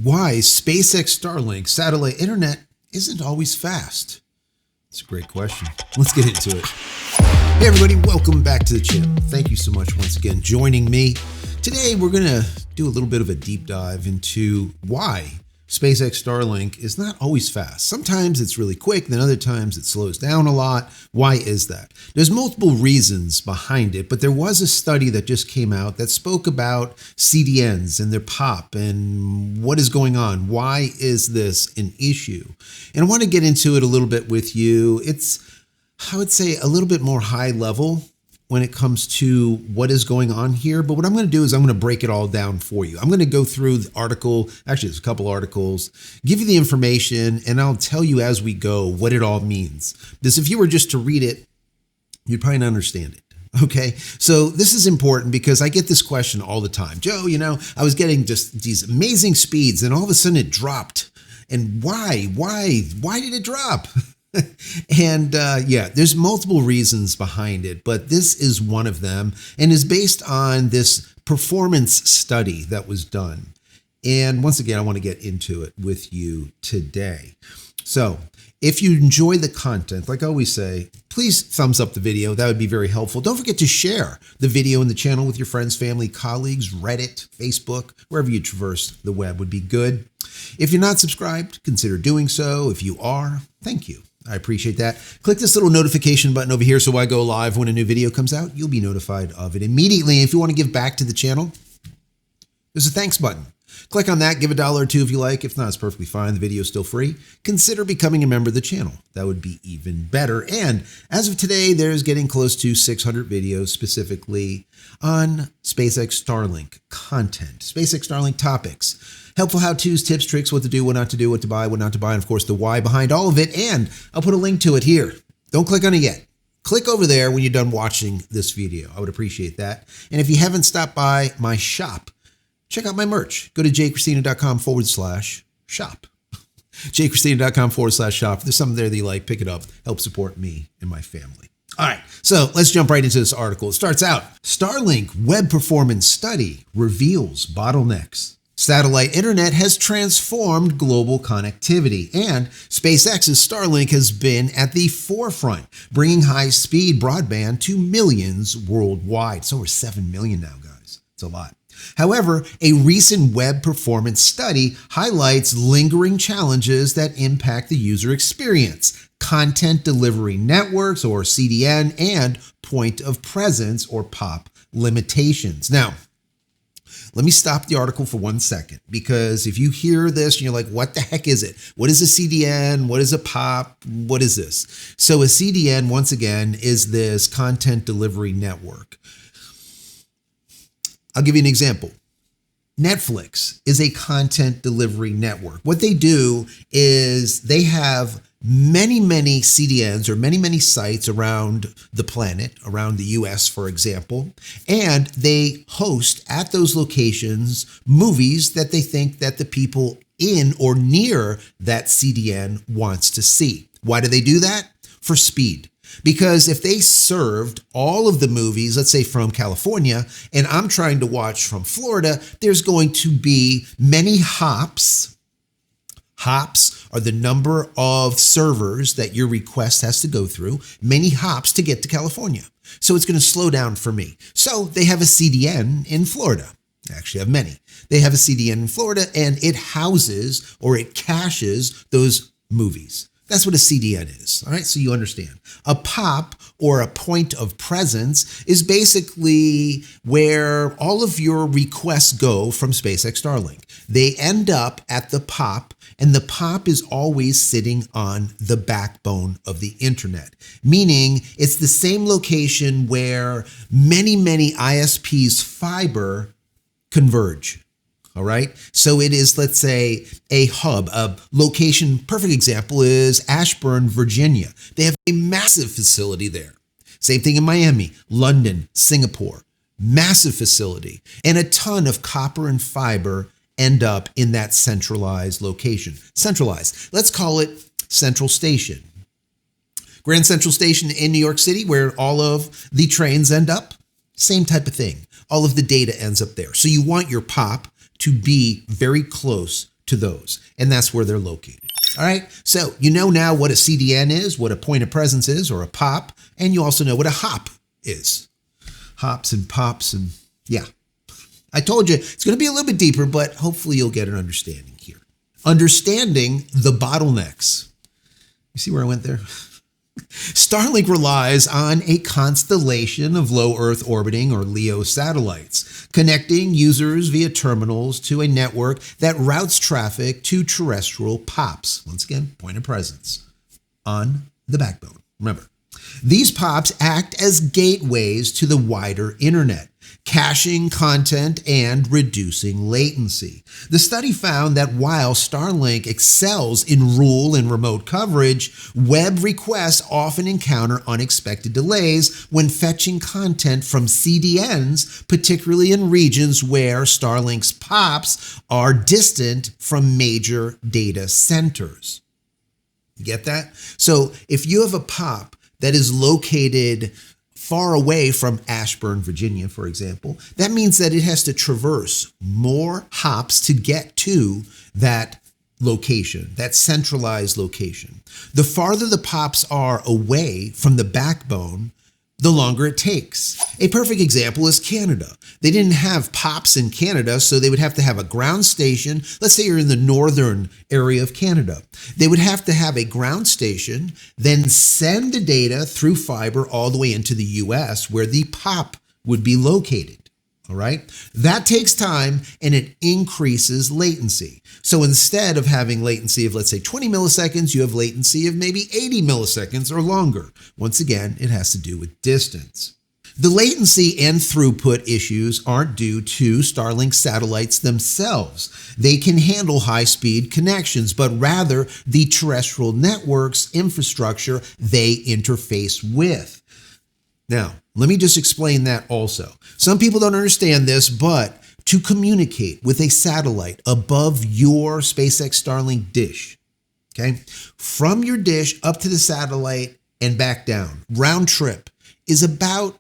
Why SpaceX Starlink satellite internet isn't always fast. It's a great question. Let's get into it. Hey everybody, welcome back to the channel. Thank you so much once again joining me. Today we're going to do a little bit of a deep dive into why SpaceX Starlink is not always fast. Sometimes it's really quick, then other times it slows down a lot. Why is that? There's multiple reasons behind it, but there was a study that just came out that spoke about CDNs and their pop and what is going on. Why is this an issue? And I want to get into it a little bit with you. It's, I would say, a little bit more high level when it comes to what is going on here. But what I'm going to do is I'm going to break it all down for you. I'm going to go through the article. Actually, there's a couple articles, give you the information, and I'll tell you as we go what it all means. Because if you were just to read it, you'd probably not understand it. Okay, so this is important because I get this question all the time. Joe, you know, I was getting just these amazing speeds and all of a sudden it dropped. And why did it drop? And yeah, there's multiple reasons behind it, but this is one of them and is based on this performance study that was done. And once again, I want to get into it with you today. So if you enjoy the content, like I always say, please thumbs up the video. That would be very helpful. Don't forget to share the video and the channel with your friends, family, colleagues, Reddit, Facebook, wherever you traverse the web would be good. If you're not subscribed, consider doing so. If you are, thank you. I appreciate that. Click this little notification button over here so I go live when a new video comes out. You'll be notified of it immediately. If you want to give back to the channel, there's a thanks button. Click on that, give $1 or $2 if you like. If not, it's perfectly fine. The video is still free. Consider becoming a member of the channel. That would be even better. And as of today, there's getting close to 600 videos specifically on SpaceX Starlink content, SpaceX Starlink topics. Helpful how-tos, tips, tricks, what to do, what not to do, what to buy, and of course the why behind all of it. And I'll put a link to it here. Don't click on it yet. Click over there when you're done watching this video. I would appreciate that. And if you haven't stopped by my shop, check out my merch. Go to JCristina.com/shop. JCristina.com/shop. If there's something there that you like, pick it up. Help support me and my family. All right, so let's jump right into this article. It starts out, Starlink web performance study reveals bottlenecks. Satellite internet has transformed global connectivity, and SpaceX's Starlink has been at the forefront, bringing high-speed broadband to millions worldwide. It's over 7 million now, guys. It's a lot. However, a recent web performance study highlights lingering challenges that impact the user experience, content delivery networks, or CDN, and point of presence, or POP, limitations. Now, let me stop the article for 1 second, because if you hear this and you're like, what the heck is it? What is a CDN? What is a POP? What is this? So a CDN, once again, is this content delivery network. I'll give you an example. Netflix is a content delivery network. What they do is they have many CDNs or many sites around the planet, around the US, for example, and they host at those locations movies that they think that the people in or near that CDN wants to see. Why do they do that? For speed. Because if they served all of the movies, let's say from California, and I'm trying to watch from Florida, there's going to be many hops. Hops are the number of servers that your request has to go through, many hops to get to California. So it's going to slow down for me. So they have a CDN in Florida. They actually have many. They have a CDN in Florida, and it houses or it caches those movies. That's what a CDN is. All right, so you understand. A POP, or a point of presence, is basically where all of your requests go from SpaceX Starlink. They end up at the POP, and the POP is always sitting on the backbone of the internet, meaning it's the same location where many ISPs' fiber converge. All right. So it is, let's say, a hub, a location. Perfect example is Ashburn, Virginia. They have a massive facility there. Same thing in Miami, London, Singapore, massive facility, and a ton of copper and fiber end up in that centralized location. Centralized. Let's call it Central Station. Grand Central Station in New York City, where all of the trains end up. Same type of thing. All of the data ends up there. So you want your POP to be very close to to those, and that's where they're located. All right, so you know now what a CDN is, what a point of presence is, or a POP, and you also know what a hop is. Hops and pops, and yeah. I told you it's going to be a little bit deeper, but hopefully you'll get an understanding here. Understanding the bottlenecks. You see where I went there? Starlink relies on a constellation of low Earth orbiting or LEO satellites, connecting users via terminals to a network that routes traffic to terrestrial POPs. Once again, point of presence on the backbone. Remember, these POPs act as gateways to the wider internet, caching content and reducing latency. The study found that while Starlink excels in rural and remote coverage, web requests often encounter unexpected delays when fetching content from CDNs, particularly in regions where Starlink's POPs are distant from major data centers. You get that? So if you have a POP that is located far away from Ashburn, Virginia, for example, that means that it has to traverse more hops to get to that location, that centralized location. The farther the POPs are away from the backbone, the longer it takes. A perfect example is Canada. They didn't have POPs in Canada, so they would have to have a ground station. Let's say you're in the northern area of Canada. They would have to have a ground station, then send the data through fiber all the way into the US where the POP would be located. All right. That takes time and it increases latency. So instead of having latency of, let's say, 20 milliseconds, you have latency of maybe 80 milliseconds or longer. Once again, it has to do with distance. The latency and throughput issues aren't due to Starlink satellites themselves. They can handle high-speed connections, but rather the terrestrial networks infrastructure they interface with. Now, let me just explain that also. Some people don't understand this, but to communicate with a satellite above your SpaceX Starlink dish, okay, from your dish up to the satellite and back down, round trip is about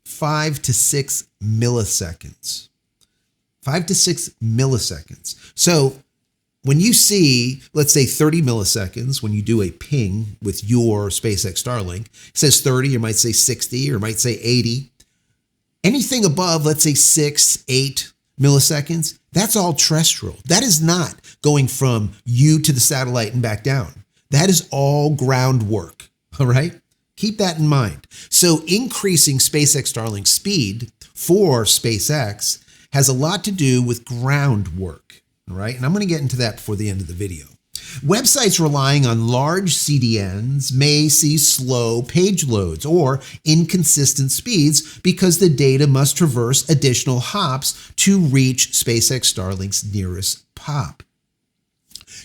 5 to 6 milliseconds. 5 to 6 milliseconds. So when you see, let's say 30 milliseconds, when you do a ping with your SpaceX Starlink, it says 30, you might say 60, or might say 80. Anything above, let's say 6, 8 milliseconds, that's all terrestrial. That is not going from you to the satellite and back down. That is all groundwork, all right? Keep that in mind. So increasing SpaceX Starlink speed for SpaceX has a lot to do with groundwork. All right, and I'm going to get into that before the end of the video. Websites relying on large CDNs may see slow page loads or inconsistent speeds because the data must traverse additional hops to reach SpaceX Starlink's nearest POP.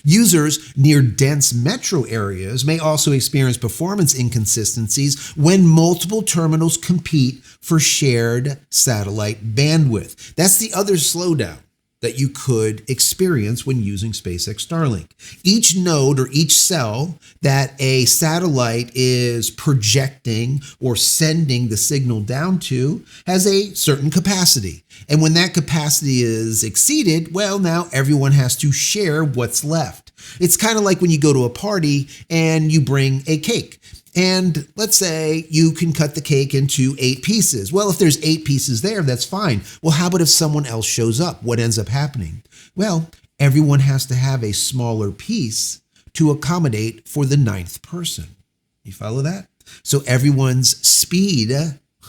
Users near dense metro areas may also experience performance inconsistencies when multiple terminals compete for shared satellite bandwidth. That's the other slowdown that you could experience when using SpaceX Starlink. Each node or each cell that a satellite is projecting or sending the signal down to has a certain capacity. And when that capacity is exceeded, well, now everyone has to share what's left. It's kind of like when you go to a party and you bring a cake. And let's say you can cut the cake into 8 pieces. Well, if there's 8 pieces there, that's fine. Well, how about if someone else shows up? What ends up happening? Well, everyone has to have a smaller piece to accommodate for the 9th person. You follow that? So everyone's speed,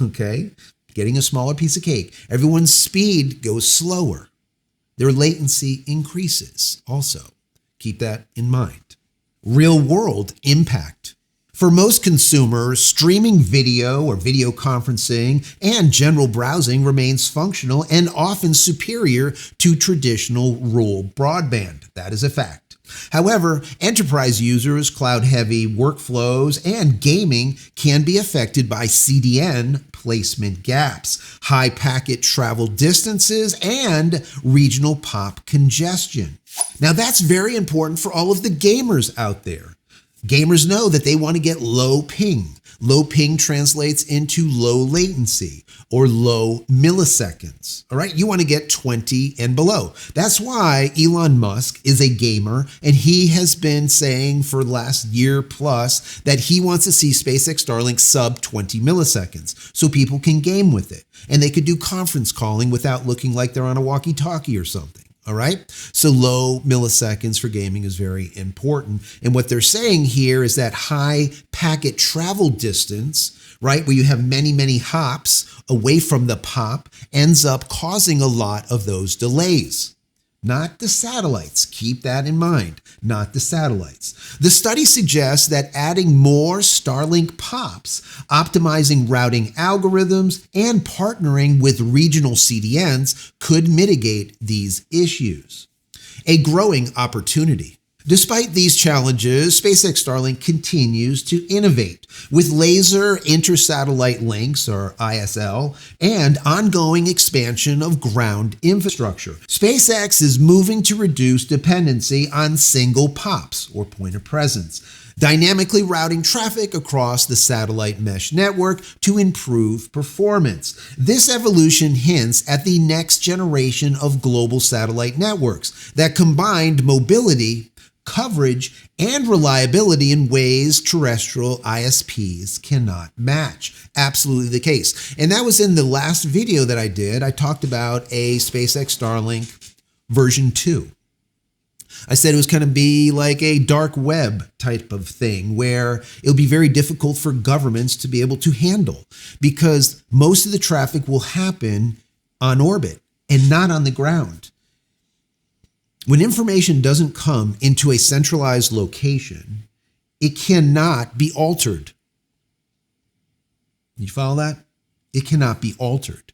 okay, getting a smaller piece of cake, everyone's speed goes slower. Their latency increases also. Keep that in mind. Real world impact. For most consumers, streaming video or video conferencing and general browsing remains functional and often superior to traditional rural broadband. That is a fact. However, enterprise users, cloud-heavy workflows, and gaming can be affected by CDN placement gaps, high packet travel distances, and regional POP congestion. Now, that's very important for all of the gamers out there. Gamers know that they want to get low ping, Low ping translates into low latency for or low milliseconds. All right, you want to get 20 and below. That's why Elon Musk is a gamer, and he has been saying for the last year plus that he wants to see SpaceX Starlink sub 20 milliseconds so people can game with it and they could do conference calling without looking like they're on a walkie-talkie or something. All right. So low milliseconds for gaming is very important. And what they're saying here is that high packet travel distance, right, where you have many, many hops away from the pop, ends up causing a lot of those delays. Not the satellites. Keep that in mind. Not the satellites. The study suggests that adding more Starlink pops, optimizing routing algorithms, and partnering with regional CDNs could mitigate these issues. A growing opportunity. Despite these challenges, SpaceX Starlink continues to innovate with laser intersatellite links, or ISL, and ongoing expansion of ground infrastructure. SpaceX is moving to reduce dependency on single pops, or point of presence, dynamically routing traffic across the satellite mesh network to improve performance. This evolution hints at the next generation of global satellite networks that combined mobility, coverage, and reliability in ways terrestrial ISPs cannot match. Absolutely the case. And that was in the last video that I did. I talked about a SpaceX Starlink version 2. I said it was going to be like a dark web type of thing where it'll be very difficult for governments to be able to handle because most of the traffic will happen on orbit and not on the ground. When information doesn't come into a centralized location, it cannot be altered. You follow that? It cannot be altered.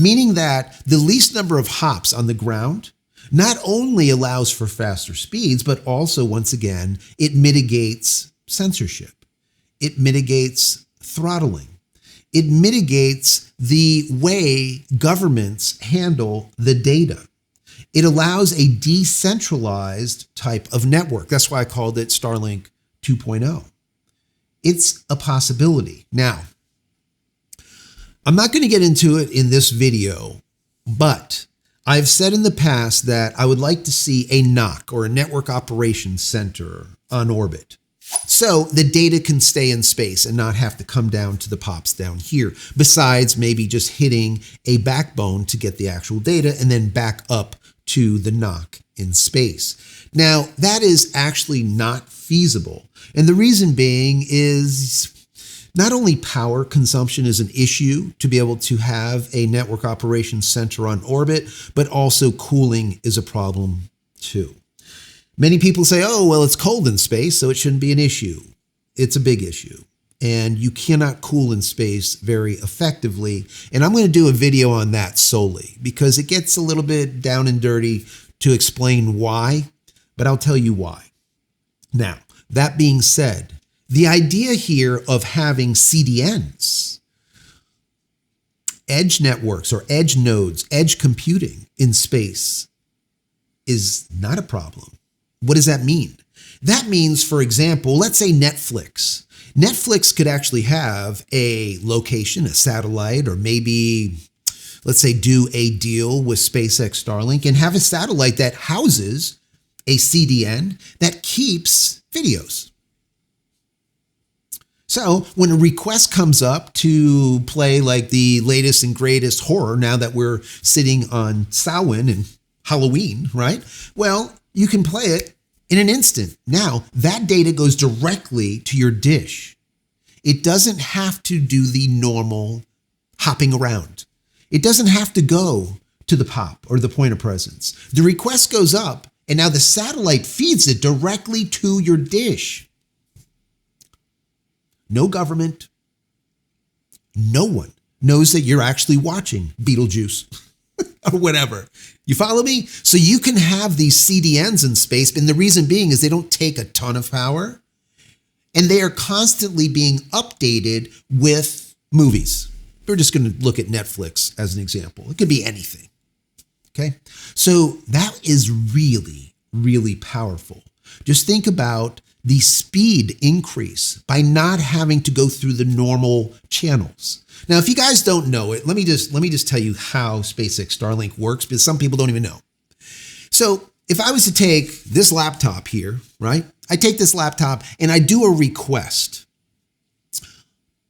Meaning that the least number of hops on the ground not only allows for faster speeds, but also, once again, it mitigates censorship. It mitigates throttling. It mitigates the way governments handle the data. It allows a decentralized type of network. That's why I called it Starlink 2.0. It's a possibility. Now, I'm not going to get into it in this video, but I've said in the past that I would like to see a NOC, or a Network Operations Center, on orbit. So the data can stay in space and not have to come down to the pops down here, besides maybe just hitting a backbone to get the actual data and then back up to the NOC in space. Now, that is actually not feasible. And the reason being is not only power consumption is an issue to be able to have a network operations center on orbit, but also cooling is a problem too. Many people say, oh, well, it's cold in space, so it shouldn't be an issue. It's a big issue. And you cannot cool in space very effectively. And I'm going to do a video on that solely because it gets a little bit down and dirty to explain why, but I'll tell you why. Now, that being said, the idea here of having CDNs, edge networks or edge nodes, edge computing in space is not a problem. What does that mean? That means, for example, let's say Netflix. Netflix could actually have a location, a satellite, or maybe, let's say, do a deal with SpaceX Starlink and have a satellite that houses a CDN that keeps videos. So when a request comes up to play like the latest and greatest horror, now that we're sitting on Samhain and Halloween, right? Well, you can play it in an instant. Now, that data goes directly to your dish. It doesn't have to do the normal hopping around. It doesn't have to go to the pop or the point of presence. The request goes up, and now the satellite feeds it directly to your dish. No government, no one knows that you're actually watching Beetlejuice or whatever. You follow me? So you can have these CDNs in space, and the reason being is they don't take a ton of power, and they are constantly being updated with movies. We're just going to look at Netflix as an example. It could be anything. Okay? So that is really, really powerful. Just think about the speed increase by not having to go through the normal channels. Now, if you guys don't know it, let me just tell you how SpaceX Starlink works, because some people don't even know. So if I was to take this laptop here, right? I take this laptop and I do a request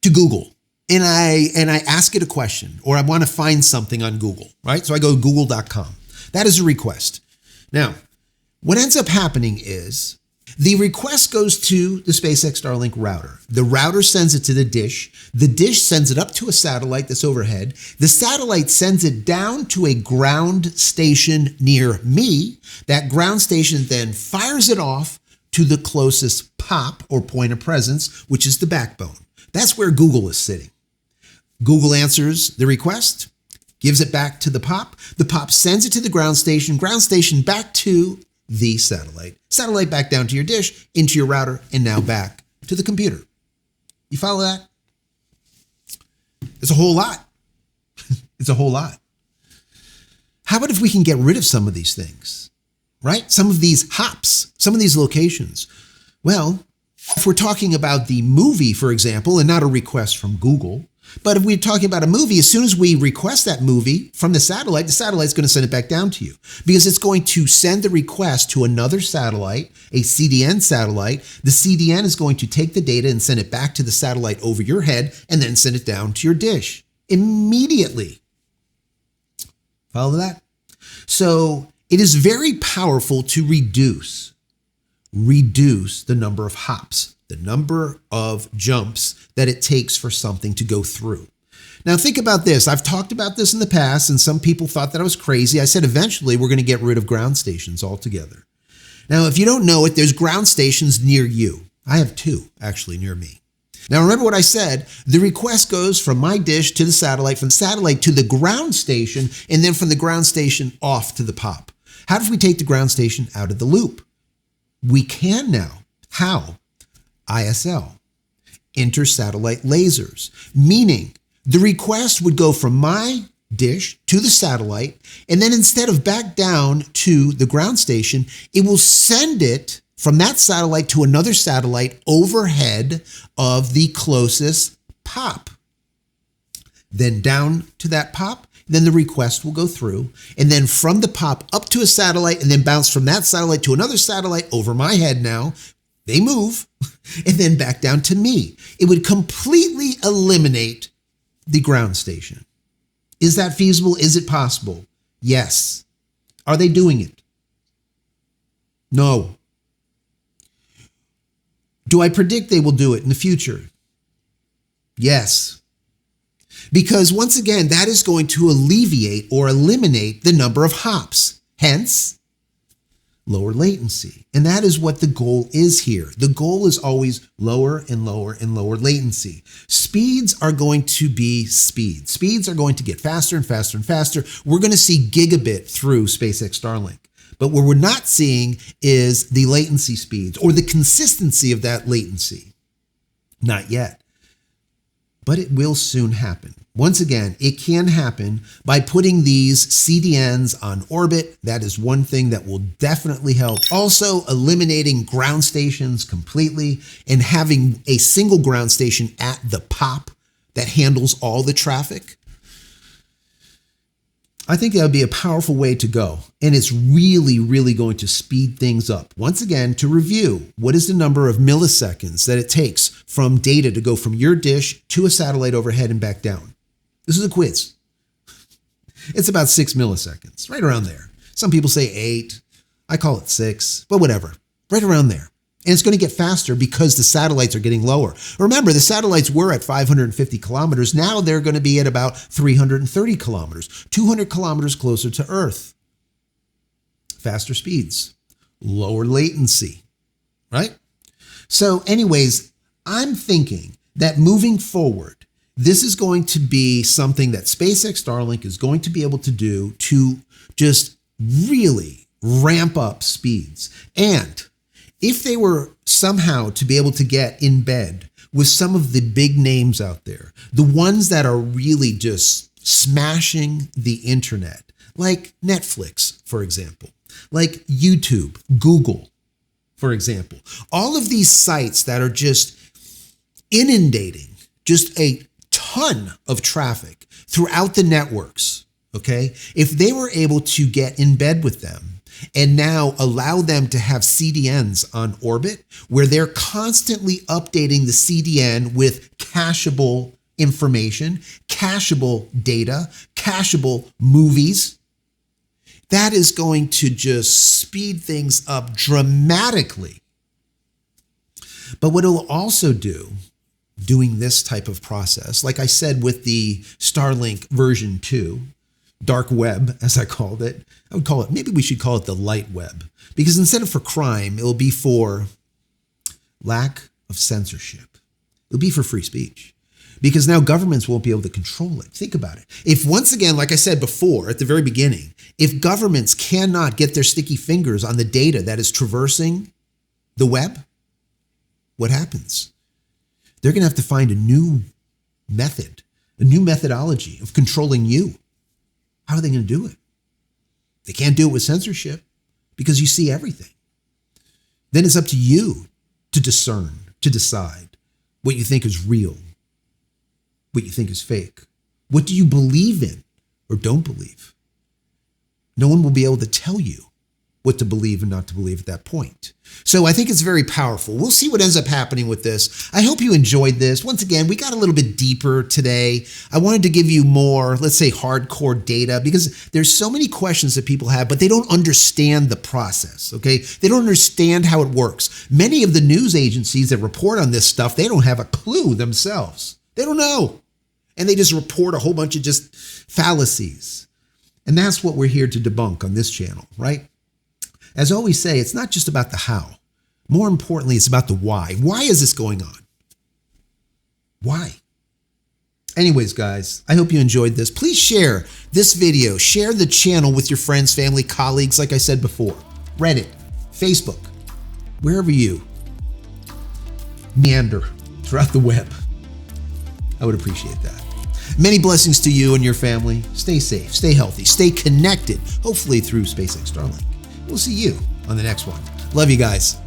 to Google, and I ask it a question, or I want to find something on Google, right? So I go to google.com. That is a request. Now, what ends up happening is the request goes to the SpaceX Starlink router. The router sends it to the dish. The dish sends it up to a satellite that's overhead. The satellite sends it down to a ground station near me. That ground station then fires it off to the closest POP, or point of presence, which is the backbone. That's where Google is sitting. Google answers the request, gives it back to the POP. The POP sends it to the ground station back to the satellite back down to your dish, into your router, and now back to the computer. You follow that? It's a whole lot. It's a whole lot. How about if we can get rid of some of these things, right? Some of these hops, some of these locations. Well, if we're talking about the movie, for example, and not a request from Google, but if we're talking about a movie, as soon as we request that movie from the satellite's going to send it back down to you, because it's going to send the request to another satellite, a CDN satellite. The CDN is going to take the data and send it back to the satellite over your head, and then send it down to your dish immediately. Follow that? So it is very powerful to reduce the number of hops, the number of jumps that it takes for something to go through. Now think about this. I've talked about this in the past, and some people thought that I was crazy. I said eventually we're going to get rid of ground stations altogether. Now, if you don't know it, there's ground stations near you. I have two actually near me. Now remember what I said, the request goes from my dish to the satellite, from the satellite to the ground station, and then from the ground station off to the POP. How do we take the ground station out of the loop? We can now. How? ISL, inter-satellite lasers, meaning the request would go from my dish to the satellite, and then instead of back down to the ground station, it will send it from that satellite to another satellite overhead of the closest POP. Then down to that POP, then the request will go through, and then from the POP up to a satellite, and then bounce from that satellite to another satellite over my head now. They move, and then back down to me. It would completely eliminate the ground station. Is that feasible? Is it possible? Yes. Are they doing it? No. Do I predict they will do it in the future? Yes. Because once again, that is going to alleviate or eliminate the number of hops. Hence, lower latency. And that is what the goal is here. The goal is always lower and lower and lower latency. Speeds are going to be speeds. Speeds are going to get faster and faster and faster. We're going to see gigabit through SpaceX Starlink. But what we're not seeing is the latency speeds or the consistency of that latency. Not yet. But it will soon happen. Once again, it can happen by putting these CDNs on orbit. That is one thing that will definitely help. Also, eliminating ground stations completely and having a single ground station at the POP that handles all the traffic. I think that would be a powerful way to go. And it's really, really going to speed things up. Once again, to review, what is the number of milliseconds that it takes from data to go from your dish to a satellite overhead and back down? This is a quiz. It's about 6 milliseconds, right around there. Some people say 8. I call it 6, but whatever, right around there. And it's going to get faster because the satellites are getting lower. Remember, the satellites were at 550 kilometers. Now they're going to be at about 330 kilometers, 200 kilometers closer to Earth. Faster speeds, lower latency, right? So anyways, I'm thinking that moving forward, this is going to be something that SpaceX Starlink is going to be able to do to just really ramp up speeds. And if they were somehow to be able to get in bed with some of the big names out there, the ones that are really just smashing the internet, like Netflix, for example, like YouTube, Google, for example. All of these sites that are just inundating just a ton of traffic throughout the networks, okay? If they were able to get in bed with them and now allow them to have CDNs on orbit where they're constantly updating the CDN with cacheable information, cacheable data, cacheable movies, that is going to just speed things up dramatically. But what it'll also do, doing this type of process, like I said with the Starlink version 2, dark web, as I called it, I would call it, maybe we should call it the light web, because instead of for crime, it'll be for lack of censorship. It'll be for free speech, because now governments won't be able to control it. Think about it. If once again, like I said before at the very beginning, if governments cannot get their sticky fingers on the data that is traversing the web, what happens? They're going to have to find a new method, a new methodology of controlling you. How are they going to do it? They can't do it with censorship because you see everything. Then it's up to you to discern, to decide what you think is real, what you think is fake. What do you believe in or don't believe? No one will be able to tell you what to believe and not to believe at that point. So I think it's very powerful. We'll see what ends up happening with this. I hope you enjoyed this. Once again, we got a little bit deeper today. I wanted to give you more, let's say, hardcore data, because there's so many questions that people have, but they don't understand the process, okay? They don't understand how it works. Many of the news agencies that report on this stuff, they don't have a clue themselves. They don't know. And they just report a whole bunch of just fallacies. And that's what we're here to debunk on this channel, right? As I always say, it's not just about the how. More importantly, it's about the why. Why is this going on? Why? Anyways, guys, I hope you enjoyed this. Please share this video. Share the channel with your friends, family, colleagues, like I said before. Reddit, Facebook, wherever you meander throughout the web. I would appreciate that. Many blessings to you and your family. Stay safe, stay healthy, stay connected, hopefully through SpaceX Starlink. We'll see you on the next one. Love you guys.